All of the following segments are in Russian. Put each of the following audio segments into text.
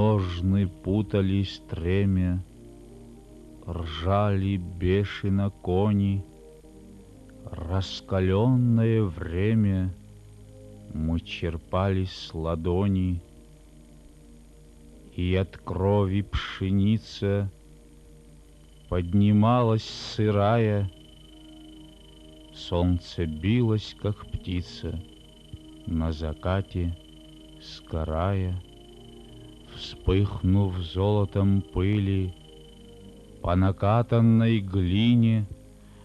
ножны путались стремя, ржали бешено кони. Раскаленное время мы черпали с ладони, и от крови пшеница поднималась сырая, солнце билось, как птица, на закате сгорая. Вспыхнув золотом пыли, по накатанной глине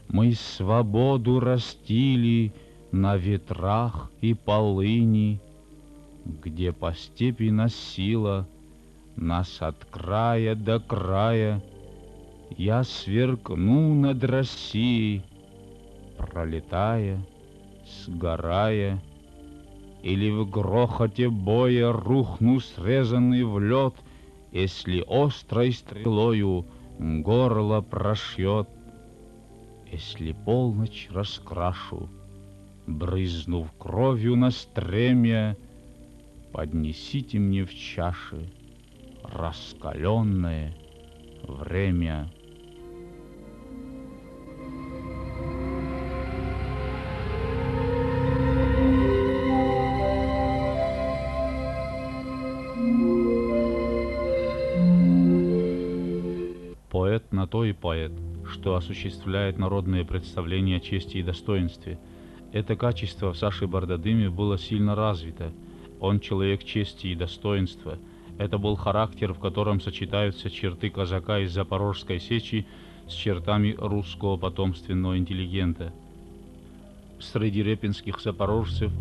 мы свободу растили на ветрах и полыни, где по степи носила нас от края до края. Я сверкну над Россией, пролетая, сгорая, или в грохоте боя рухну, срезанный в лед, если острой стрелою горло прошьет. Если полночь раскрашу, брызнув кровью на стремя, поднесите мне в чаши раскаленное время. Поэт на то и поэт, что осуществляет народные представления о чести и достоинстве. Это качество в Саше Бардадыме было сильно развито. Он человек чести и достоинства. Это был характер, в котором сочетаются черты казака из Запорожской сечи с чертами русского потомственного интеллигента. Среди репинских запорожцев,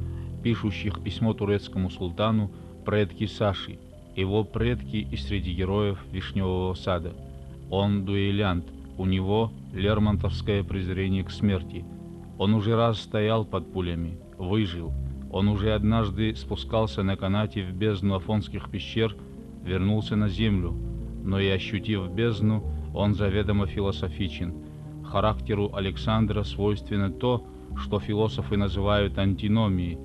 пишущих письмо турецкому султану, предки Саши, его предки и среди героев Вишневого сада. Он дуэлянт, у него лермонтовское презрение к смерти. Он уже раз стоял под пулями, выжил. Он уже однажды спускался на канате в бездну Афонских пещер, вернулся на землю, но и ощутив бездну, он заведомо философичен. Характеру Александра свойственно то, что философы называют антиномией,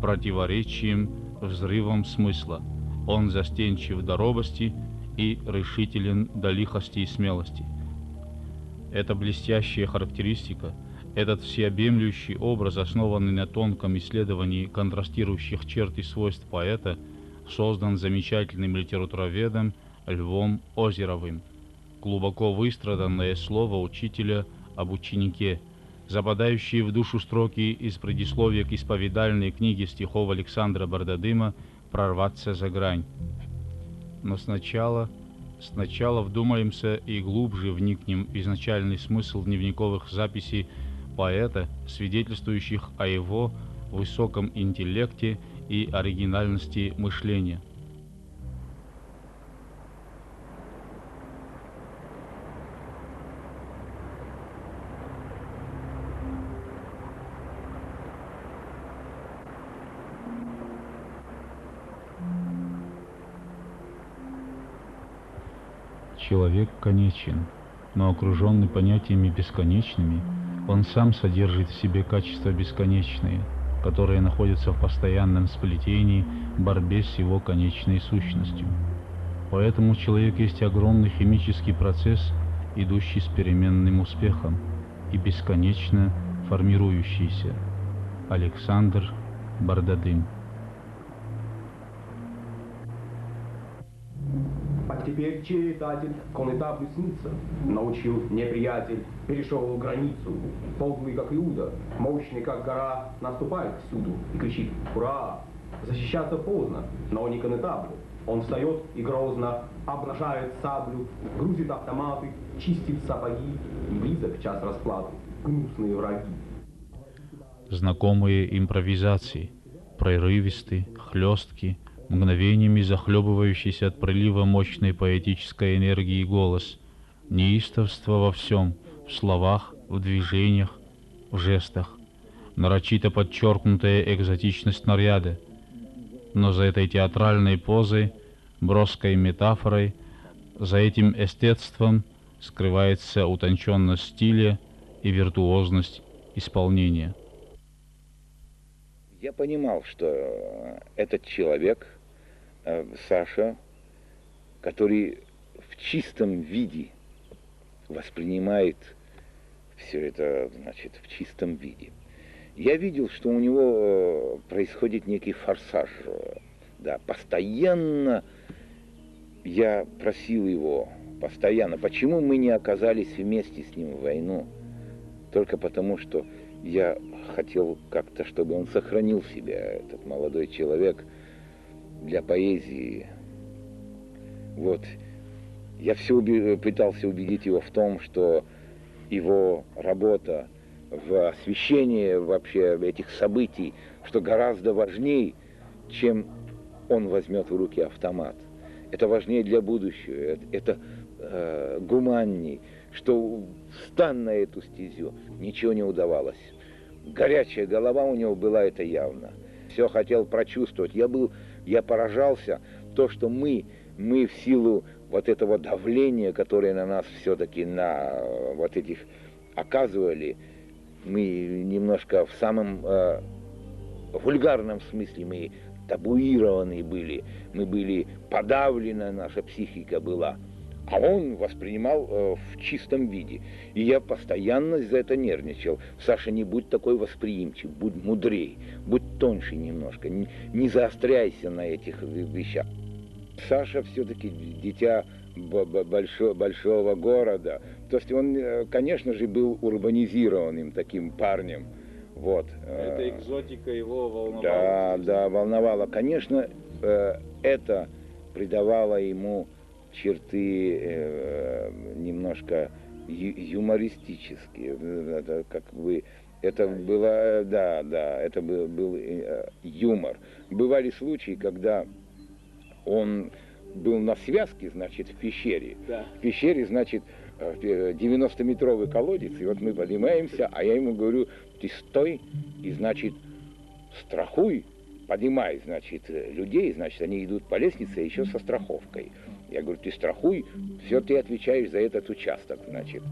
противоречием, взрывом смысла. Он застенчив до робости и решителен до лихости и смелости. Эта блестящая характеристика, этот всеобъемлющий образ, основанный на тонком исследовании контрастирующих черт и свойств поэта, создан замечательным литературоведом Львом Озеровым. Глубоко выстраданное слово учителя об ученике, западающие в душу строки из предисловия к исповедальной книге стихов Александра Бардадыма «Прорваться за грань». Но сначала вдумаемся и глубже вникнем в изначальный смысл дневниковых записей поэта, свидетельствующих о его высоком интеллекте и оригинальности мышления. Человек конечен, но окруженный понятиями бесконечными, он сам содержит в себе качества бесконечные, которые находятся в постоянном сплетении, борьбе с его конечной сущностью. Поэтому человек есть огромный химический процесс, идущий с переменным успехом и бесконечно формирующийся. Александр Бардадым. А теперь, читатель, конэтаблю снится. Научил неприятель, перешел границу. Полный, как Иуда, мощный, как гора, наступает всюду и кричит «Ура!». Защищаться поздно, но не конэтаблю. Он встает и грозно обнажает саблю, грузит автоматы, чистит сапоги, и близок час расплаты, гнусные враги. Знакомые импровизации, прерывистые, хлесткие, мгновениями захлебывающийся от прилива мощной поэтической энергии голос, неистовство во всем, в словах, в движениях, в жестах, нарочито подчеркнутая экзотичность наряда. Но за этой театральной позой, броской метафорой, за этим эстетством скрывается утонченность стиля и виртуозность исполнения. Я понимал, что этот человек, Саша, который в чистом виде воспринимает все это, значит, в чистом виде. Я видел, что у него происходит некий форсаж. Да, постоянно я просил его, постоянно, почему мы не оказались вместе с ним в войну? Только потому, что я хотел как-то, чтобы он сохранил себя, этот молодой человек, для поэзии. Вот. Я все пытался убедить его в том, что его работа в освещении вообще этих событий, что гораздо важнее, чем он возьмет в руки автомат. Это важнее для будущего, это гуманней, что встань на эту стезю, ничего не удавалось. Горячая голова у него была, это явно. Все хотел прочувствовать. Я поражался, то, что мы в силу вот этого давления, которое на нас все-таки на вот этих оказывали, мы немножко в самом вульгарном смысле мы табуированы были, мы были подавлена, наша психика была. А он воспринимал в чистом виде. И я постоянно за это нервничал. Саша, не будь такой восприимчив, будь мудрей, будь тоньше немножко, не заостряйся на этих вещах. Саша все-таки дитя большого города. То есть он, конечно же, был урбанизированным таким парнем. Вот. Эта экзотика его волновала. Да, волновала. Конечно, это придавало ему черты немножко юмористические. Это было, это был юмор. Бывали случаи, когда он был на связке, значит, в пещере. Да. В пещере, значит, 90-метровый колодец, и вот мы поднимаемся, а я ему говорю, ты стой и, значит, страхуй, поднимай, значит, людей, значит, они идут по лестнице еще со страховкой. Я говорю, ты страхуй, все ты отвечаешь за этот участок, значит.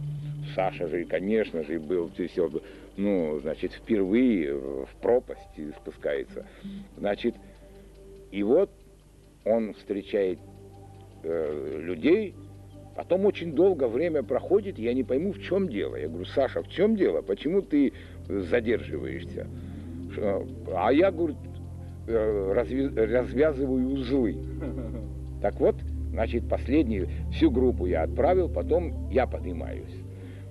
Саша же, конечно же, был, все, ну, значит, впервые в пропасть спускается. Значит, и вот он встречает людей, потом очень долго время проходит, я не пойму, в чем дело. Я говорю, Саша, в чем дело? Почему ты задерживаешься? А я, говорю, развязываю узлы. Так вот, значит, всю группу я отправил, потом я поднимаюсь.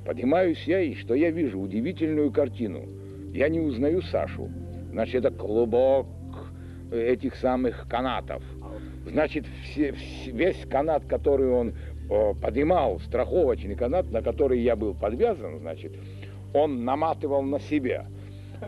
Поднимаюсь я, и что я вижу? Удивительную картину. Я не узнаю Сашу. Значит, это клубок этих самых канатов. Значит, весь канат, который он поднимал, страховочный канат, на который я был подвязан, значит, он наматывал на себя.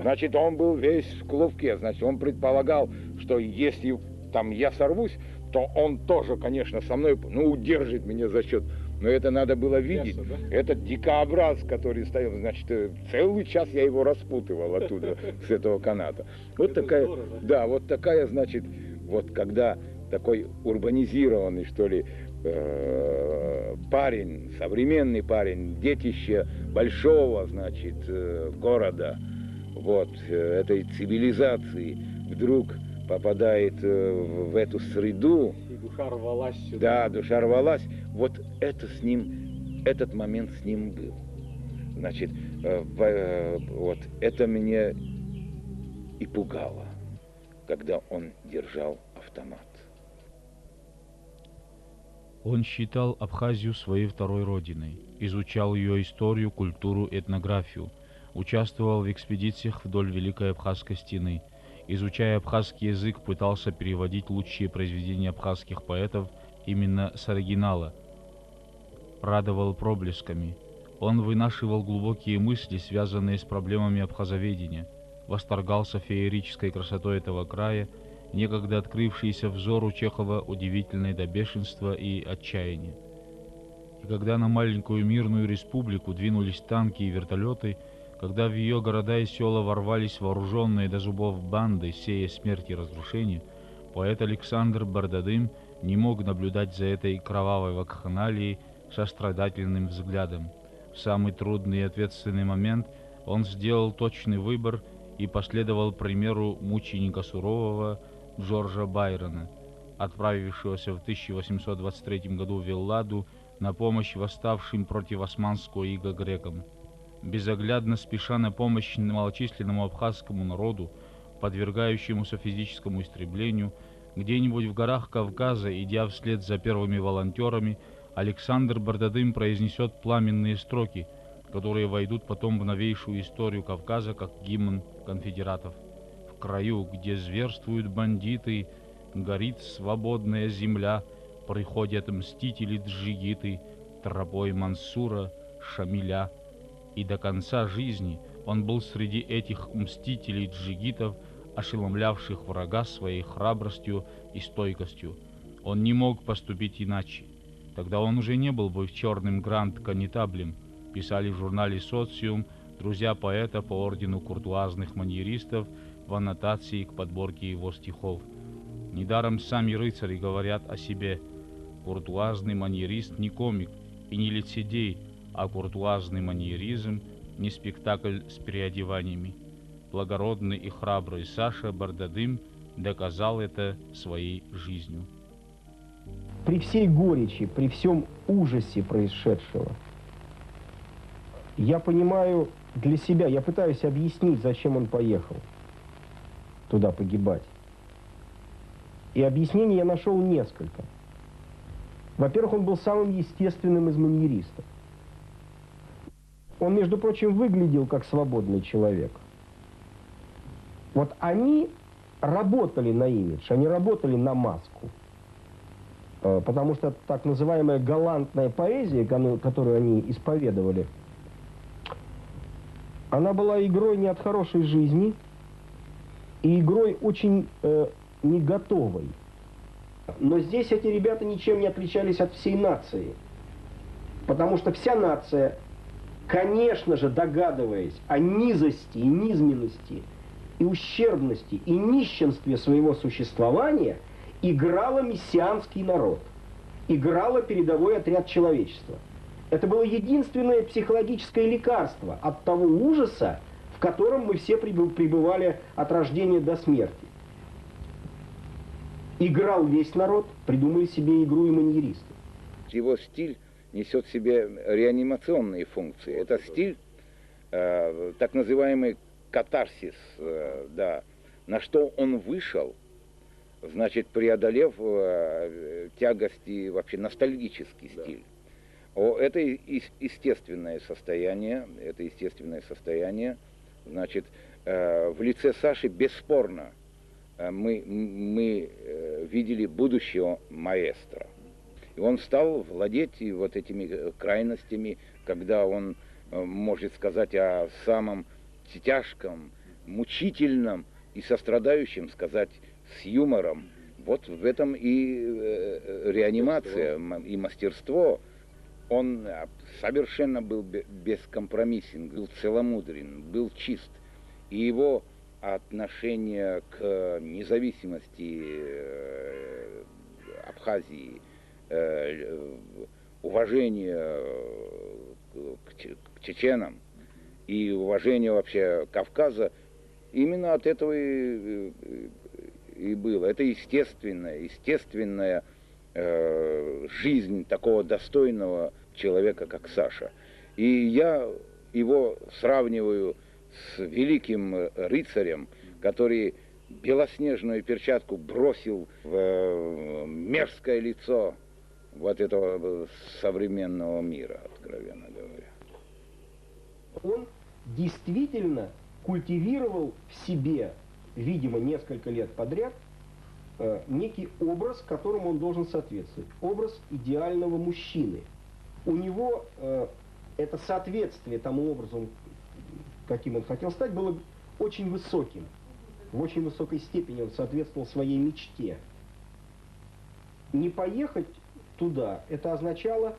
Значит, он был весь в клубке. Значит, он предполагал, что если там я сорвусь, то он тоже, конечно, со мной, удержит меня за счет. Но это надо было видеть. Ясно, да? Этот дикообраз, который стоял, значит, целый час я его распутывал оттуда, с этого каната. Вот такая, да, вот такая, значит, вот когда такой урбанизированный, что ли, парень, современный парень, детище большого, значит, города, вот, этой цивилизации, вдруг попадает в эту среду. И душа рвалась сюда. Да, душа рвалась. Вот это с ним, этот момент с ним был. Значит, вот это меня и пугало, когда он держал автомат. Он считал Абхазию своей второй родиной, изучал ее историю, культуру, этнографию, участвовал в экспедициях вдоль Великой Абхазской стены. Изучая абхазский язык, пытался переводить лучшие произведения абхазских поэтов именно с оригинала. Радовал проблесками. Он вынашивал глубокие мысли, связанные с проблемами абхазоведения, восторгался феерической красотой этого края, некогда открывшейся взору Чехова удивительной до бешенства и отчаяния. И когда на маленькую мирную республику двинулись танки и вертолеты, когда в ее города и села ворвались вооруженные до зубов банды, сея смерть и разрушение, поэт Александр Бардадым не мог наблюдать за этой кровавой вакханалией сострадательным взглядом. В самый трудный и ответственный момент он сделал точный выбор и последовал примеру мученика сурового Джорджа Байрона. отправившегося в 1823 году в Элладу на помощь восставшим против османского ига грекам. Безоглядно спеша на помощь малочисленному абхазскому народу, подвергающемуся физическому истреблению, где-нибудь в горах Кавказа, идя вслед за первыми волонтерами, Александр Бардадым произнесет пламенные строки, которые войдут потом в новейшую историю Кавказа как гимн конфедератов. В краю, где зверствуют бандиты, горит свободная земля, приходят мстители-джигиты, тропой Мансура, Шамиля. И до конца жизни он был среди этих мстителей-джигитов, ошеломлявших врага своей храбростью и стойкостью. Он не мог поступить иначе. Тогда он уже не был бы черным гранд-канитаблем, писали в журнале «Социум» друзья поэта по ордену куртуазных маньеристов в аннотации к подборке его стихов. Недаром сами рыцари говорят о себе: куртуазный маньерист не комик и не лицедей, а куртуазный маньеризм не спектакль с переодеваниями. Благородный и храбрый Саша Бардадым доказал это своей жизнью. При всей горечи, при всем ужасе происшедшего, я понимаю для себя, я пытаюсь объяснить, зачем он поехал туда погибать. И объяснений я нашел несколько. Во-первых, он был самым естественным из маньеристов. Он, между прочим, выглядел как свободный человек. Вот они работали на имидж, они работали на маску. Потому что так называемая галантная поэзия, которую они исповедовали, она была игрой не от хорошей жизни и игрой очень не готовой. Но здесь эти ребята ничем не отличались от всей нации. Потому что вся нация, конечно же, догадываясь о низости и низменности, и ущербности, и нищенстве своего существования, играла мессианский народ, играла передовой отряд человечества. Это было единственное психологическое лекарство от того ужаса, в котором мы все пребывали от рождения до смерти. Играл весь народ, придумали себе игру и маньеристы. Его стиль несет в себе реанимационные функции. Это стиль, так называемый катарсис, да, на что он вышел, значит, преодолев тягости, вообще ностальгический стиль. Это естественное состояние, значит, в лице Саши бесспорно мы видели будущего маэстро. И он стал владеть и вот этими крайностями, когда он может сказать о самом тяжком, мучительном и сострадающем сказать с юмором. Вот в этом и реанимация, и мастерство. Он совершенно был бескомпромиссен, был целомудрен, был чист. И его отношение к независимости Абхазии, уважение к чеченам и уважение вообще Кавказа, именно от этого и было. Это естественная жизнь такого достойного человека, как Саша. И я его сравниваю с великим рыцарем, который белоснежную перчатку бросил в мерзкое лицо вот этого современного мира, откровенно говоря. Он действительно культивировал в себе, видимо, несколько лет подряд, некий образ, которому он должен соответствовать. Образ идеального мужчины. У него это соответствие тому образу, каким он хотел стать, было очень высоким. В очень высокой степени он соответствовал своей мечте. Не поехать туда, это означало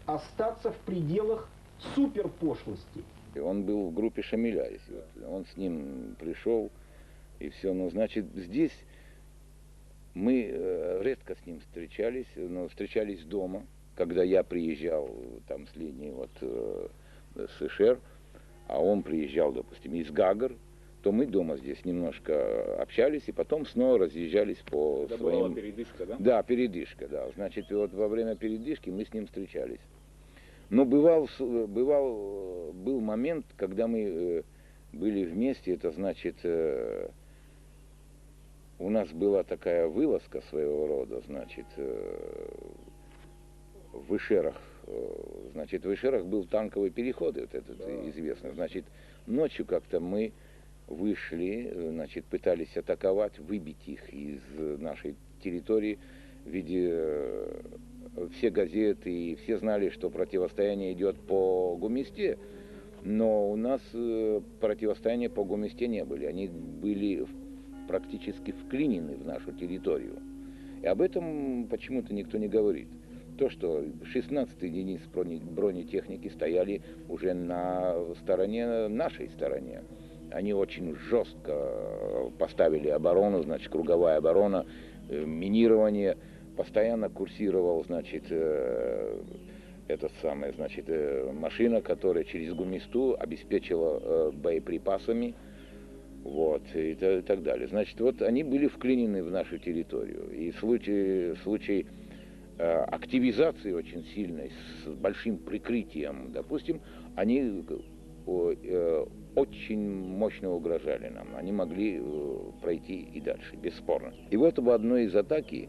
остаться в пределах суперпошлости. Он был в группе Шамиля, если вот, он с ним пришел, и все. Но, значит, здесь мы редко с ним встречались, но встречались дома, когда я приезжал там с линии вот, США, а он приезжал, допустим, из Гагар, то мы дома здесь немножко общались, и потом снова разъезжались по Это своим... была передышка, да? Да, передышка, да. Значит, вот во время передышки мы с ним встречались. Но был момент, когда мы были вместе, это значит, у нас была такая вылазка своего рода, значит, в Ишерах. Значит, в Ишерах был танковый переход, вот этот известный. Значит, ночью как-то мы вышли, значит, пытались атаковать, выбить их из нашей территории. Виде все газеты и все знали, что противостояние идет по Гуместе, но у нас противостояния по Гуместе не были. Они были практически вклинены в нашу территорию. И об этом почему-то никто не говорит. То, что 16-й единиц бронетехники стояли уже на стороне, нашей стороне. Они очень жестко поставили оборону, значит, круговая оборона, минирование. Постоянно курсировал, значит, машина, которая через Гуместу обеспечила боеприпасами, вот, и так далее. Значит, вот они были вклинены в нашу территорию. И случай активизации очень сильной, с большим прикрытием, допустим, они очень мощно угрожали нам. Они могли пройти и дальше, бесспорно. И вот в одной из атаки,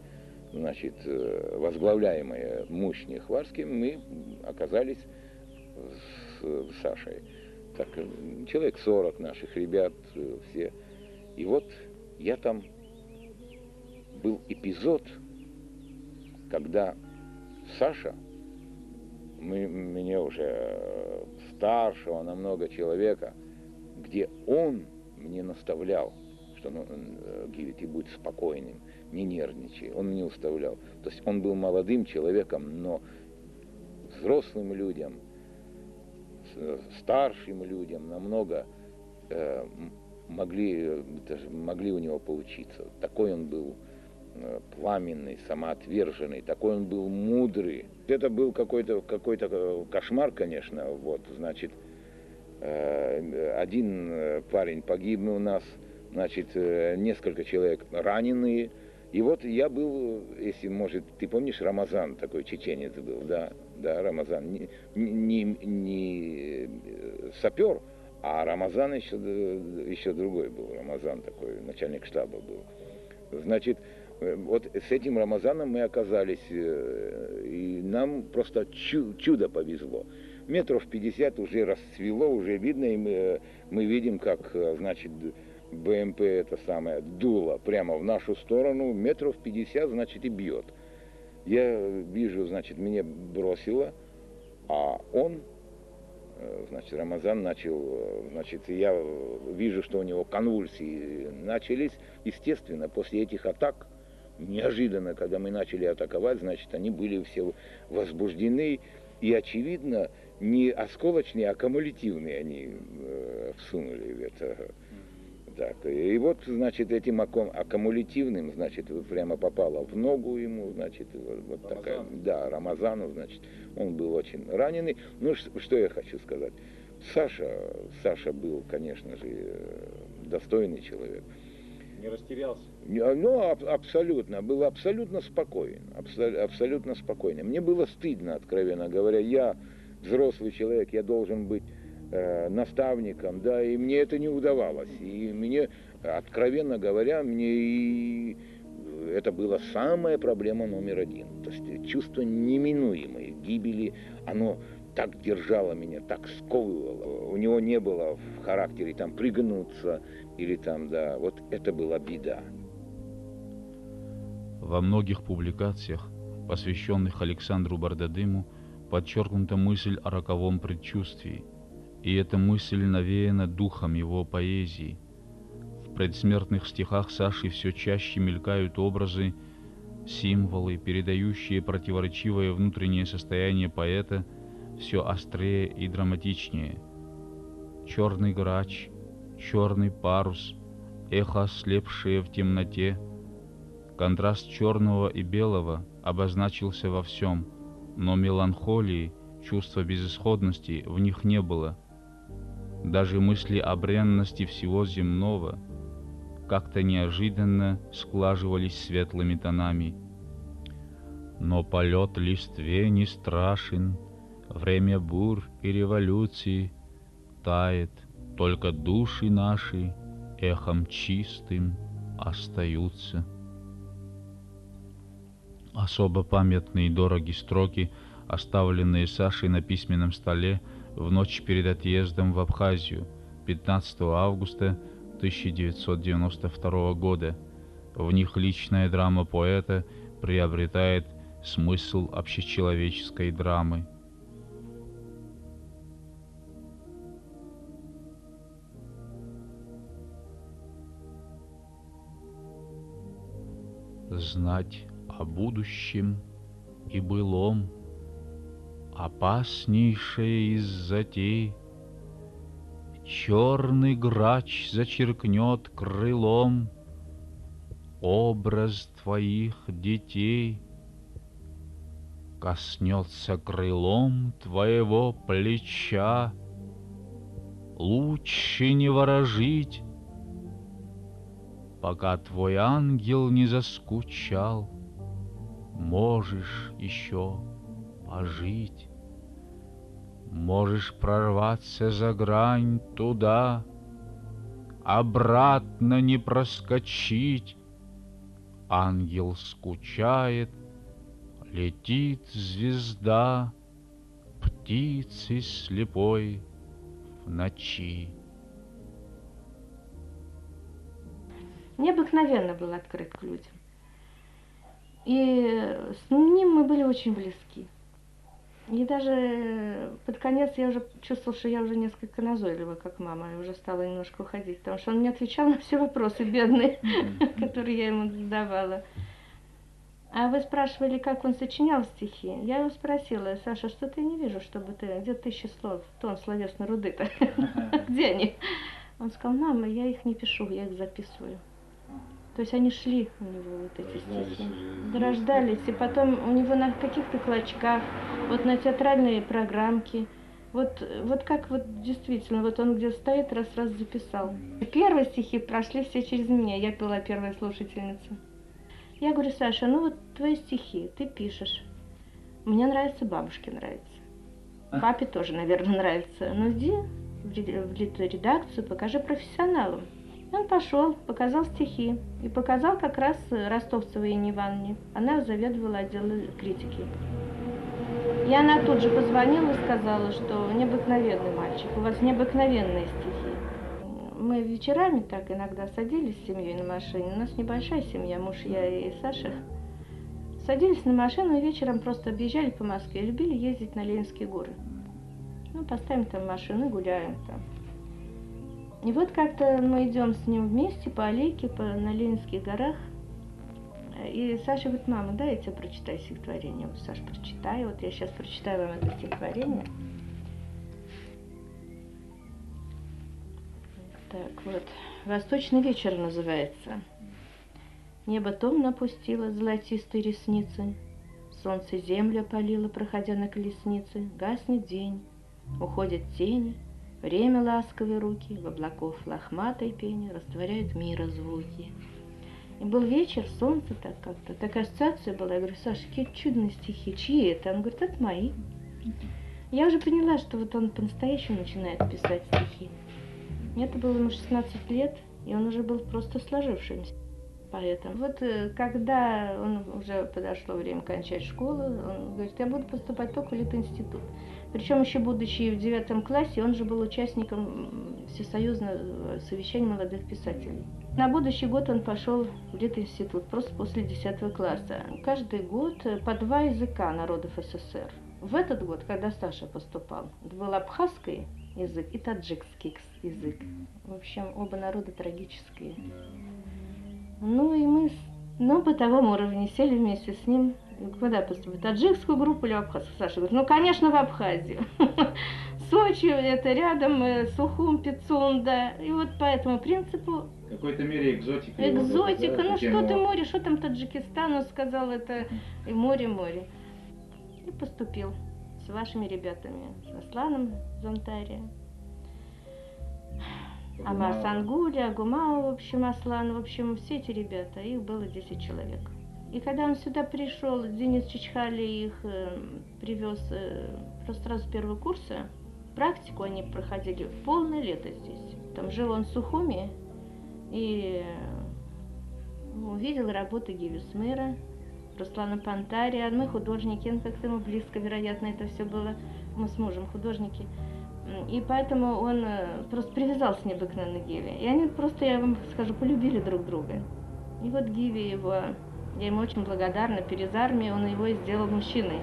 значит, возглавляемые Мущни Хварским, мы оказались с Сашей. Так, человек 40 наших ребят, все. И вот я там был эпизод, когда Саша, мне уже старшего намного человека, где он мне наставлял, что Гиви, ты будь спокойным, не нервничай. Он мне наставлял. То есть он был молодым человеком, но взрослым людям, старшим людям намного могли у него получиться. Такой он был пламенный, самоотверженный, такой он был мудрый. Это был какой-то кошмар, конечно. Вот, значит, один парень погиб у нас, значит, несколько человек раненые. И вот я был, если, может, ты помнишь, Рамазан, такой чеченец был, да, Рамазан, не сапер, а Рамазан еще другой был, Рамазан такой, начальник штаба был. Значит, вот с этим Рамазаном мы оказались, и нам просто чудо повезло. Метров 50 уже расцвело, уже видно, и мы видим, как, значит, БМП это самое дуло прямо в нашу сторону, метров 50, значит, и бьет. Я вижу, значит, меня бросило, а он, значит, Рамазан начал, значит, я вижу, что у него конвульсии начались. Естественно, после этих атак, неожиданно, когда мы начали атаковать, значит, они были все возбуждены, и, очевидно, не осколочные, а кумулятивные они всунули в это. Так, и вот, значит, этим аккумулятивным, значит, прямо попало в ногу ему, значит, вот такая, да, Рамазану, значит, он был очень раненый. Ну, что я хочу сказать. Саша был, конечно же, достойный человек. Не растерялся? Ну, абсолютно, был абсолютно спокоен, абсолютно спокойно. Мне было стыдно, откровенно говоря, я взрослый человек, я должен быть наставником, да, и мне это не удавалось. И мне, откровенно говоря, это была самая проблема номер один. То есть чувство неминуемой гибели, оно так держало меня, так сковывало. У него не было в характере там пригнуться или там, да, вот это была беда. Во многих публикациях, посвященных Александру Бардадыму, подчеркнута мысль о роковом предчувствии. И эта мысль навеяна духом его поэзии. В предсмертных стихах Саши все чаще мелькают образы, символы, передающие противоречивое внутреннее состояние поэта, все острее и драматичнее. Черный грач, черный парус, эхо ослепшее в темноте. Контраст черного и белого обозначился во всем, но меланхолии, чувства безысходности в них не было. Даже мысли о бренности всего земного как-то неожиданно сглаживались светлыми тонами. Но полет листве не страшен, время бурь и революции тает, только души наши эхом чистым остаются. Особо памятные и дороги строки, оставленные Сашей на письменном столе в ночь перед отъездом в Абхазию 15 августа 1992 года. В них личная драма поэта приобретает смысл общечеловеческой драмы. Знать о будущем и былом опаснейшее из затей. Черный грач зачеркнет крылом образ твоих детей, коснется крылом твоего плеча. Лучше не ворожить, пока твой ангел не заскучал. Можешь еще пожить, можешь прорваться за грань туда, обратно не проскочить. Ангел скучает, летит звезда, птицей слепой в ночи. Необыкновенно был открыт к людям. И с ним мы были очень близки. И даже под конец я уже чувствовала, что я уже несколько назойлива, как мама, и уже стала немножко уходить, потому что он мне отвечал на все вопросы бедные, которые я ему задавала. А вы спрашивали, как он сочинял стихи? Я его спросила: Саша, что-то я не вижу, чтобы ты... Где 1000 слов, тонн словесной руды-то? Где они? Он сказал: мама, я их не пишу, я их записываю. То есть они шли у него, вот эти стихи. Рождались, и потом у него на каких-то клочках, вот на театральные программки. Вот как вот действительно, вот он где стоит, раз-раз записал. Первые стихи прошли все через меня, я была первая слушательница. Я говорю: Саша, ну вот твои стихи, ты пишешь. Мне нравится, бабушке нравится. Папе тоже, наверное, нравится. Ну иди в редакцию, покажи профессионалам. Он пошел, показал стихи. И показал как раз Ростовцевой Инне Ивановне. Она заведовала отделом критики. И она тут же позвонила и сказала, что необыкновенный мальчик, у вас необыкновенные стихи. Мы вечерами так иногда садились с семьей на машине. У нас небольшая семья, муж, я и Саша. Садились на машину и вечером просто объезжали по Москве. Любили ездить на Ленинские горы. Ну, поставим там машину и гуляем там. И вот как-то мы идем с ним вместе по аллейке, на Ленинских горах. И Саша говорит: мама, дай я тебе прочитаю стихотворение. Я говорю: Саш, прочитай. Вот я сейчас прочитаю вам это стихотворение. Так вот, «Восточный вечер» называется. Небо томно опустило золотистые ресницы, солнце землю опалило, проходя на колеснице. Гаснет день, уходят тени, время ласковые руки в облаков лохматой пени растворяют мира звуки. И был вечер, солнце так как-то, такая ассоциация была. Я говорю: Саша, какие чудные стихи, чьи это? Он говорит: это мои. Я уже поняла, что вот он по-настоящему начинает писать стихи. Это было ему 16 лет, и он уже был просто сложившимся поэтом. Вот когда уже подошло время кончать школу, он говорит: я буду поступать только в Литинститут. Причем еще будучи в 9 классе, он же был участником Всесоюзного совещания молодых писателей. На будущий год он пошел в Литинститут, просто после 10 класса. Каждый год по 2 языка народов СССР. В этот год, когда Саша поступал, был абхазский язык и таджикский язык. В общем, оба народа трагические. Ну и мы на бытовом уровне сели вместе с ним. Куда поступить? Таджикскую группу или абхазскую? Саша говорит: ну, конечно, в Абхазию. Сочи, это рядом, Сухум, Пицунда. И вот по этому принципу... В какой-то мере экзотика. Экзотика, ну что ты море, что там Таджикистан? Он сказал, это и море. И поступил с вашими ребятами, с Асланом из Онтарио. Амар Сангули, Агумау, в общем, Аслан, в общем, все эти ребята, их было 10 человек. И когда он сюда пришел, Денис Чичхали их привез просто сразу с первого курса. Практику они проходили полное лето здесь. Там жил он в Сухуми и увидел работы Гивисмыра, Руслана Пантария. Мы художники, он как-то ему близко, вероятно, это все было. Мы с мужем художники. И поэтому он просто привязался необыкновенно к Гиве. И они просто, я вам скажу, полюбили друг друга. И вот Гиви его, я ему очень благодарна, перед армией он его и сделал мужчиной.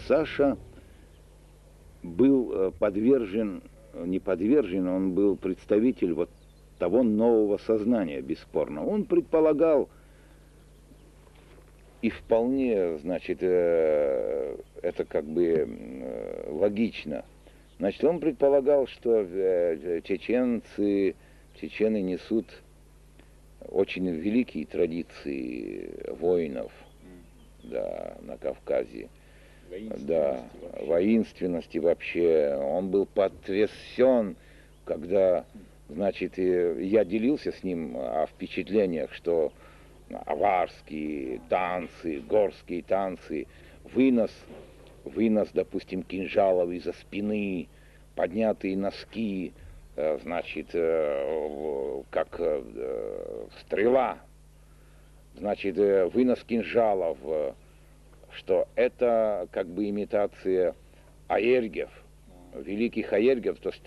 Саша был подвержен, не подвержен, он был представитель вот того нового сознания, бесспорно. Он предполагал, и вполне, значит, это как бы логично, значит, он предполагал, что чечены несут очень великие традиции воинов, да, на Кавказе. Да, воинственности вообще. Он был потрясен, когда, значит, я делился с ним о впечатлениях, что аварские танцы, горские танцы, вынос, допустим, кинжалов из-за спины, поднятые носки, значит, как стрела, значит, вынос кинжалов, что это как бы имитация аергев, великих аергев, то есть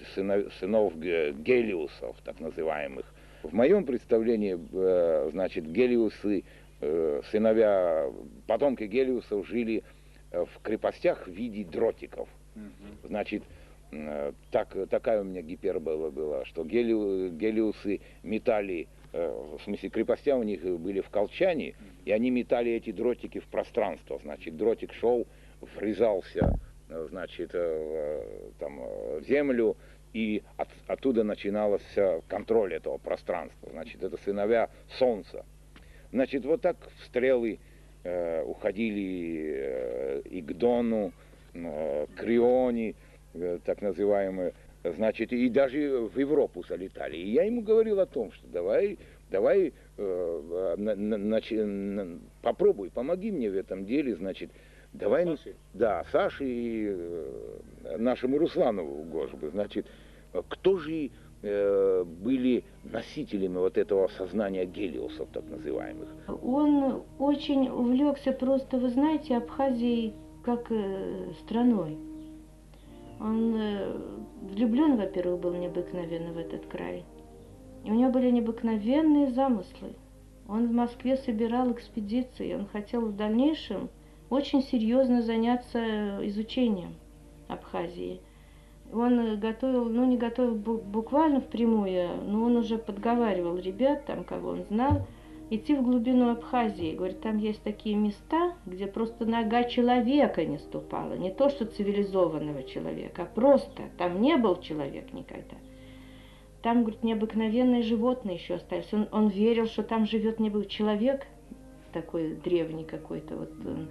сынов Гелиусов, так называемых. В моем представлении, значит, Гелиусы, сыновья, потомки Гелиусов жили в крепостях в виде дротиков. Значит, такая у меня гипербола была, что Гелиусы метали, в смысле крепостя у них были в колчане, и они метали эти дротики в пространство. Значит, дротик шел, врезался, значит, там, в землю, и оттуда начинался контроль этого пространства. Значит, это сыновья Солнца. Значит, вот так стрелы уходили и к Дону, к Рионе, так называемые, значит, и даже в Европу залетали. И я ему говорил о том, что давай, попробуй, помоги мне в этом деле, значит, давай, Саши? Да, Саше и нашему Руслану Гожбе, значит, кто же были носителями вот этого сознания гелиосов, так называемых? Он очень увлекся просто, вы знаете, Абхазией как страной. Он влюблен, во-первых, был необыкновенно в этот край. И у него были необыкновенные замыслы. Он в Москве собирал экспедиции, он хотел в дальнейшем очень серьезно заняться изучением Абхазии. Он готовил, ну не готовил буквально впрямую, но он уже подговаривал ребят, там, кого он знал, идти в глубину Абхазии. Говорит, там есть такие места, где просто нога человека не ступала. Не то, что цивилизованного человека, а просто. Там не был человек никогда. Там, говорит, необыкновенные животные еще остались. Он верил, что там живет необыкновенный человек, такой древний какой-то. Вот он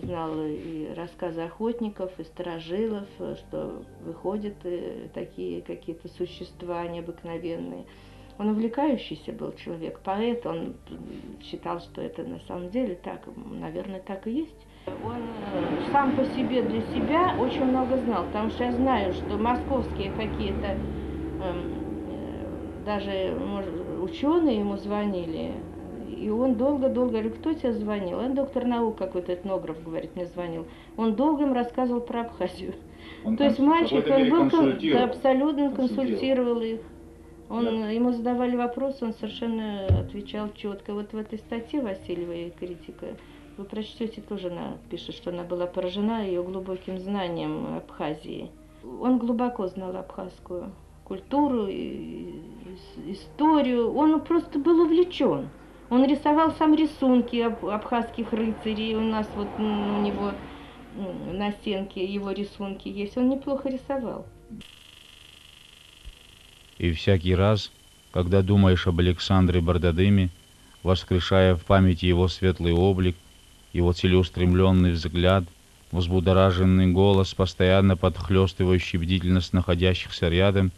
знал и рассказы охотников, и старожилов, что выходят такие какие-то существа необыкновенные. Он увлекающийся был человек, поэт, он считал, что это на самом деле так, наверное, так и есть. Он сам по себе, для себя очень много знал, потому что я знаю, что московские какие-то, даже может, ученые ему звонили, и он долго-долго, говорю, кто тебе звонил? Он доктор наук какой-то, этнограф, говорит, мне звонил. Он долго им рассказывал про Абхазию. То есть мальчик, он был абсолютно консультировал их. Ему задавали вопросы, он совершенно отвечал четко. Вот в этой статье Васильевой «Критика» вы прочтете, тоже она пишет, что она была поражена ее глубоким знанием Абхазии. Он глубоко знал абхазскую культуру, историю, он просто был увлечен. Он рисовал сам рисунки абхазских рыцарей, у нас вот у него на стенке его рисунки есть, он неплохо рисовал. И всякий раз, когда думаешь об Александре Бардадыме, воскрешая в памяти его светлый облик, его целеустремленный взгляд, взбудораженный голос, постоянно подхлестывающий бдительность находящихся рядом,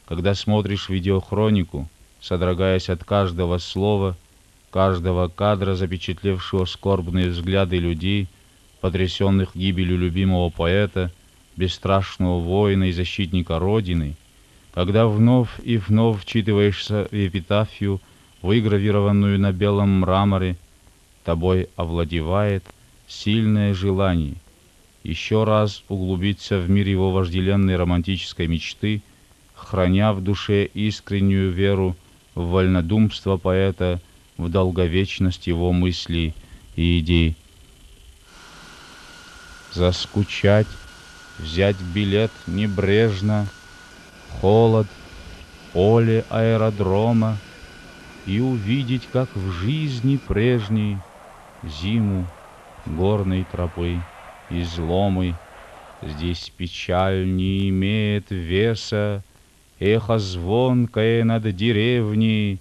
когда смотришь видеохронику, содрогаясь от каждого слова, каждого кадра, запечатлевшего скорбные взгляды людей, потрясенных гибелью любимого поэта, бесстрашного воина и защитника Родины, когда вновь и вновь вчитываешься в эпитафию, выгравированную на белом мраморе, тобой овладевает сильное желание еще раз углубиться в мир его вожделенной романтической мечты, храня в душе искреннюю веру в вольнодумство поэта, в долговечность его мыслей и идей. Заскучать, взять билет небрежно, холод, поле аэродрома и увидеть, как в жизни прежней зиму горной тропы изломы. Здесь печаль не имеет веса, эхо звонкое над деревней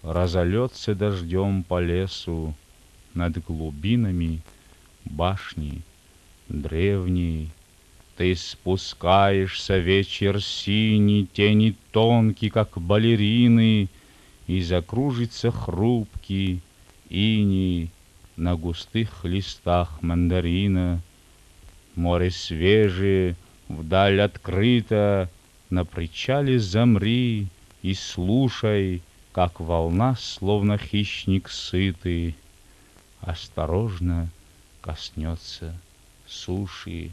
разольется дождем по лесу над глубинами башни древней. Ты спускаешься, вечер синий, тени тонкие, как балерины, и закружится хрупкий иней на густых листах мандарина. Море свежее, вдаль открыто, на причале замри и слушай, как волна, словно хищник сытый, осторожно коснется суши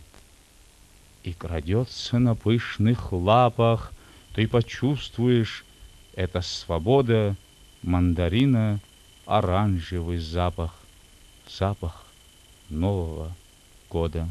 и крадется на пышных лапах. Ты почувствуешь, это свобода мандарина, оранжевый запах, запах Нового года.